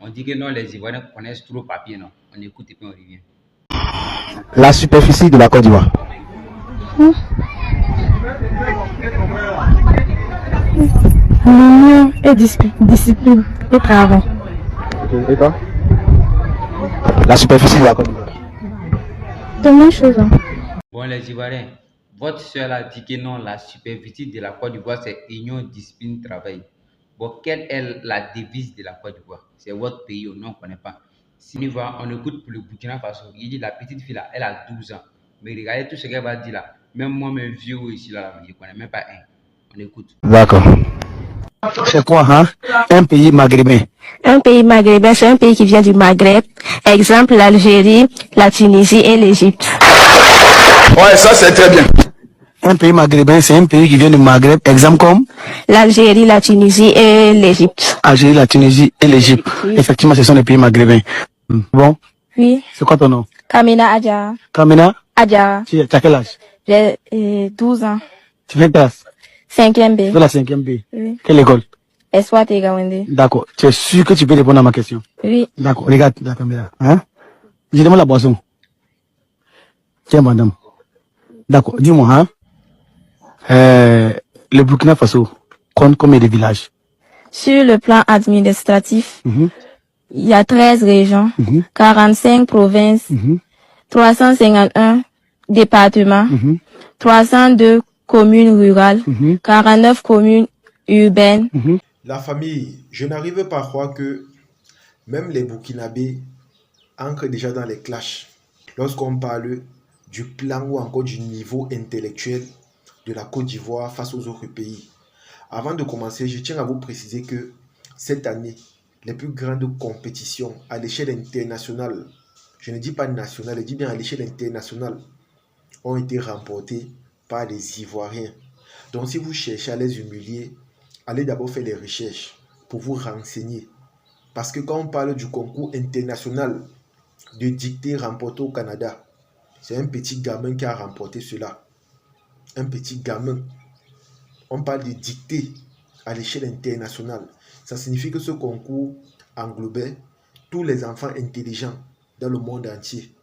On dit que non, les Ivoiriens connaissent trop papier, non. On écoute et puis on revient. La superficie de la Côte d'Ivoire. L'union et discipline et travail. Et toi? La superficie de la Côte d'Ivoire. C'est la même chose. Hein. Bon, les Ivoiriens, votre soeur a dit que non, la superficie de la Côte d'Ivoire, c'est union, discipline, travail. Bon, quelle est la devise de la Côte d'Ivoire? C'est votre pays, on ne connaît pas. Si on y va, on écoute pour le Burkina Faso. Il dit la petite fille là, elle a 12 ans. Mais regardez tout ce qu'elle va dire là. Même moi, mes vieux ici là, je ne connais même pas un. On écoute. D'accord. C'est quoi, hein? Un pays maghrébin. Un pays maghrébin, c'est un pays qui vient du Maghreb. Exemple, l'Algérie, la Tunisie et l'Égypte. Ouais, ça c'est très bien. Un pays maghrébin, c'est un pays qui vient du Maghreb. Exemple comme l'Algérie, la Tunisie et l'Égypte. Algérie, la Tunisie et l'Égypte. Oui. Effectivement, ce sont les pays maghrébins. Bon. Oui. C'est quoi ton nom? Kamina Adja. Kamina Adja. Tu as quel âge? J'ai 12 ans. Tu fais classe? 5e B. Tu fais la 5e B? Oui. Quelle école? Espoir Tegawende. D'accord. Tu es sûr que tu peux répondre à ma question? Oui. D'accord. Regarde la caméra. Hein? Je demande la boisson. Tiens, madame. D'accord. Dis-moi, hein? Le Burkina Faso compte combien de villages? Sur le plan administratif, il y a 13 régions, 45 provinces, 351 départements, 302 communes rurales, 49 communes urbaines. La famille, je n'arrive pas à croire que même les Burkinabés entrent déjà dans les clashs lorsqu'on parle du plan ou encore du niveau intellectuel de la Côte d'Ivoire face aux autres pays. Avant de commencer, je tiens à vous préciser que cette année, les plus grandes compétitions à l'échelle internationale, je ne dis pas nationale, je dis bien à l'échelle internationale, ont été remportées par les Ivoiriens. Donc si vous cherchez à les humilier, allez d'abord faire des recherches pour vous renseigner. Parce que quand on parle du concours international de dictée remporté au Canada, c'est un petit gamin qui a remporté cela. Un petit gamin. On parle de dictée à l'échelle internationale. Ça signifie que ce concours englobait tous les enfants intelligents dans le monde entier.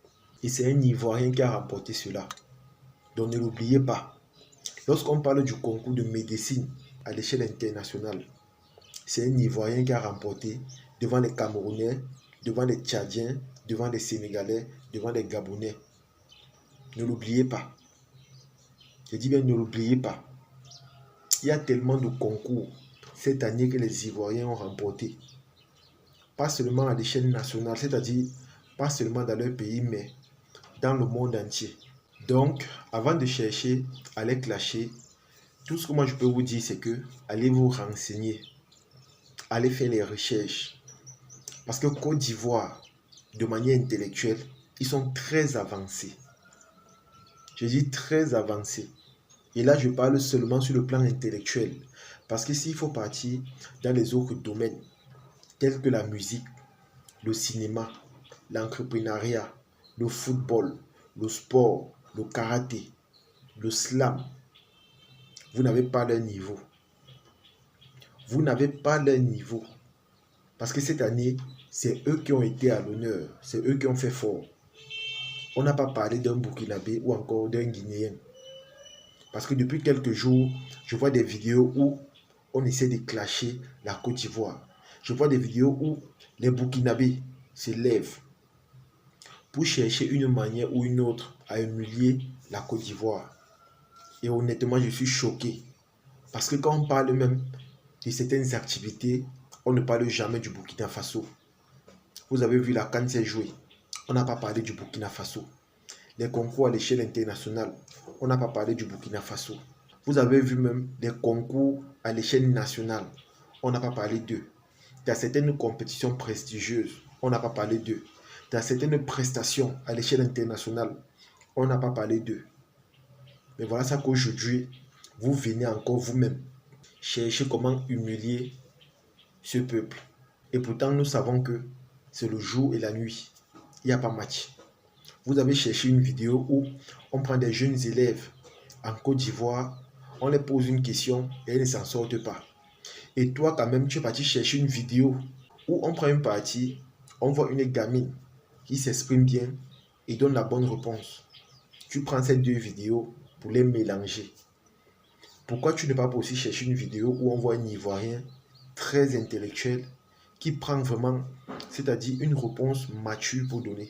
Et c'est un Ivoirien qui a remporté cela. Donc ne l'oubliez pas. Lorsqu'on parle du concours de médecine à l'échelle internationale, c'est un Ivoirien qui a remporté devant les Camerounais, devant les Tchadiens, devant les Sénégalais, devant les Gabonais. Ne l'oubliez pas. Je dis bien ne l'oubliez pas. Il y a tellement de concours cette année que les Ivoiriens ont remporté. Pas seulement à l'échelle nationale, c'est-à-dire pas seulement dans leur pays, mais dans le monde entier. Donc, avant de chercher à les clasher, tout ce que moi je peux vous dire, c'est que allez vous renseigner. Allez faire les recherches. Parce que Côte d'Ivoire, de manière intellectuelle, ils sont très avancés. Je dis très avancés. Et là, je parle seulement sur le plan intellectuel. Parce que s'il faut partir dans les autres domaines, tels que la musique, le cinéma, l'entrepreneuriat, le football, le sport, le karaté, le slam, vous n'avez pas leur niveau. Vous n'avez pas leur niveau. Parce que cette année, c'est eux qui ont été à l'honneur. C'est eux qui ont fait fort. On n'a pas parlé d'un Burkinabé ou encore d'un Guinéen. Parce que depuis quelques jours, je vois des vidéos où on essaie de clasher la Côte d'Ivoire. Je vois des vidéos où les Burkinabés se lèvent pour chercher une manière ou une autre à humilier la Côte d'Ivoire. Et honnêtement, je suis choqué. Parce que quand on parle même de certaines activités, on ne parle jamais du Burkina Faso. Vous avez vu la CAN s'est jouée. On n'a pas parlé du Burkina Faso. Les concours à l'échelle internationale, on n'a pas parlé du Burkina Faso. Vous avez vu même des concours à l'échelle nationale, on n'a pas parlé d'eux. Dans certaines compétitions prestigieuses, on n'a pas parlé d'eux. Dans certaines prestations à l'échelle internationale, on n'a pas parlé d'eux. Mais voilà ça qu'aujourd'hui, vous venez encore vous-même chercher comment humilier ce peuple. Et pourtant, nous savons que c'est le jour et la nuit. Il n'y a pas match. Vous avez cherché une vidéo où on prend des jeunes élèves en Côte d'Ivoire, on les pose une question et ils ne s'en sortent pas. Et toi, quand même, tu es parti chercher une vidéo Ou on prend une partie, on voit une gamine qui s'exprime bien et donne la bonne réponse. Tu prends ces deux vidéos pour les mélanger. Pourquoi tu ne vas pas aussi chercher une vidéo où on voit un Ivoirien très intellectuel qui prend vraiment, c'est-à-dire une réponse mature pour donner.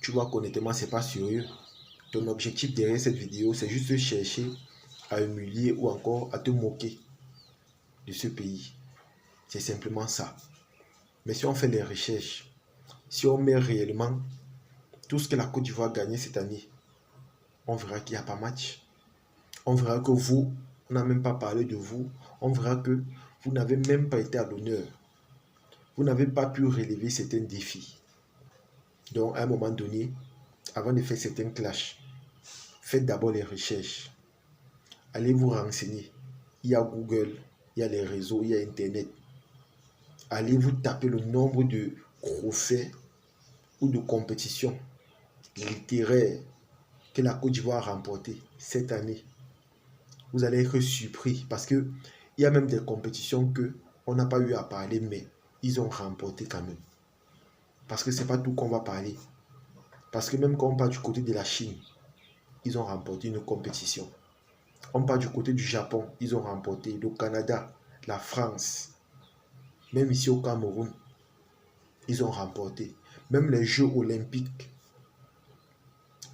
Tu vois qu'honnêtement, ce n'est pas sérieux. Ton objectif derrière cette vidéo, c'est juste de chercher à humilier ou encore à te moquer de ce pays. C'est simplement ça. Mais si on fait les recherches, si on met réellement tout ce que la Côte d'Ivoire a gagné cette année, on verra qu'il n'y a pas match. On verra que vous, on n'a même pas parlé de vous. On verra que vous n'avez même pas été à l'honneur. Vous n'avez pas pu relever certains défis. Donc, à un moment donné, avant de faire certains clashs, faites d'abord les recherches. Allez vous renseigner. Il y a Google, il y a les réseaux, il y a Internet. Allez vous taper le nombre de trophées ou de compétitions littéraires que la Côte d'Ivoire a remportées cette année. Vous allez être surpris parce qu'il y a même des compétitions qu'on n'a pas eu à parler, mais ils ont remporté quand même. Parce que ce n'est pas tout qu'on va parler. Parce que même quand on part du côté de la Chine, ils ont remporté une compétition. On part du côté du Japon, ils ont remporté. Le Canada, la France, même ici au Cameroun, ils ont remporté. Même les Jeux olympiques,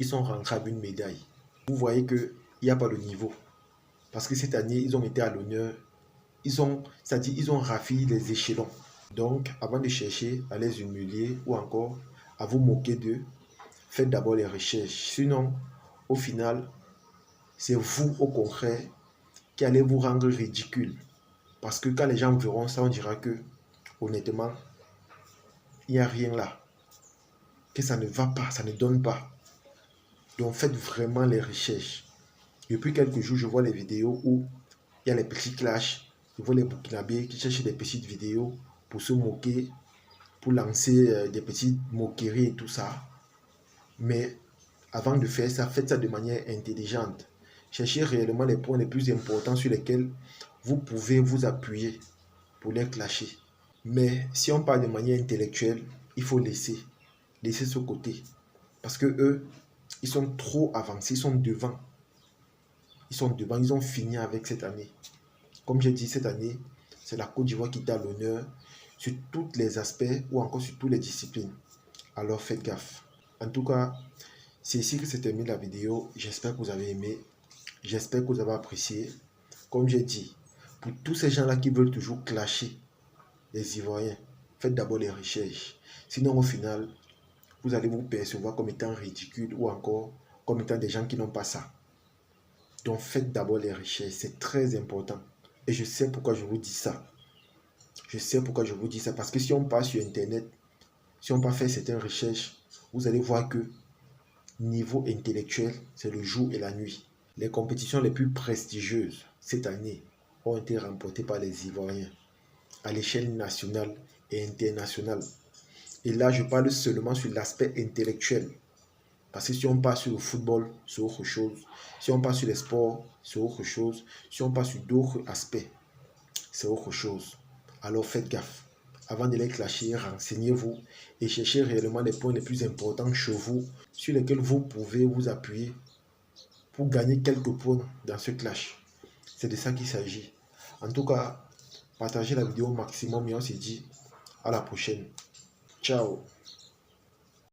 ils sont rentrés avec une médaille. Vous voyez qu'il n'y a pas de niveau. Parce que cette année, ils ont été à l'honneur. C'est-à-dire, ils ont raffiné les échelons. Donc, avant de chercher à les humilier ou encore à vous moquer d'eux, faites d'abord les recherches. Sinon, au final, c'est vous, au contraire, qui allez vous rendre ridicule. Parce que quand les gens verront ça, on dira que, honnêtement, il n'y a rien là. Que ça ne va pas, ça ne donne pas. Donc, faites vraiment les recherches. Depuis quelques jours, je vois les vidéos où il y a les petits clashs. Je vois les Burkinabés qui cherchent des petites vidéos pour se moquer, pour lancer des petites moqueries et tout ça. Mais avant de faire ça, faites ça de manière intelligente. Cherchez réellement les points les plus importants sur lesquels vous pouvez vous appuyer pour les clasher. Mais si on parle de manière intellectuelle, il faut laisser ce côté. Parce que eux, ils sont trop avancés, ils sont devant. Ils ont fini avec cette année. Comme j'ai dit, cette année, c'est la Côte d'Ivoire qui est à l'honneur sur tous les aspects ou encore sur toutes les disciplines. Alors faites gaffe. En tout cas, c'est ici que se termine la vidéo. J'espère que vous avez aimé. J'espère que vous avez apprécié. Comme j'ai dit, pour tous ces gens-là qui veulent toujours clasher les Ivoiriens, faites d'abord les recherches. Sinon, au final, vous allez vous percevoir comme étant ridicule ou encore comme étant des gens qui n'ont pas ça. Donc, faites d'abord les recherches. C'est très important. Et je sais pourquoi je vous dis ça. Je sais pourquoi je vous dis ça. Parce que si on passe sur Internet, si on peut faire certaines recherches, vous allez voir que niveau intellectuel, c'est le jour et la nuit. Les compétitions les plus prestigieuses cette année ont été remportées par les Ivoiriens à l'échelle nationale et internationale. Et là, je parle seulement sur l'aspect intellectuel. Parce que si on passe sur le football, c'est autre chose. Si on passe sur les sports, c'est autre chose. Si on passe sur d'autres aspects, c'est autre chose. Alors faites gaffe. Avant de les clasher, renseignez-vous et cherchez réellement les points les plus importants chez vous sur lesquels vous pouvez vous appuyer pour gagner quelques points dans ce clash. C'est de ça qu'il s'agit. En tout cas, partagez la vidéo au maximum et on se dit à la prochaine. Ciao.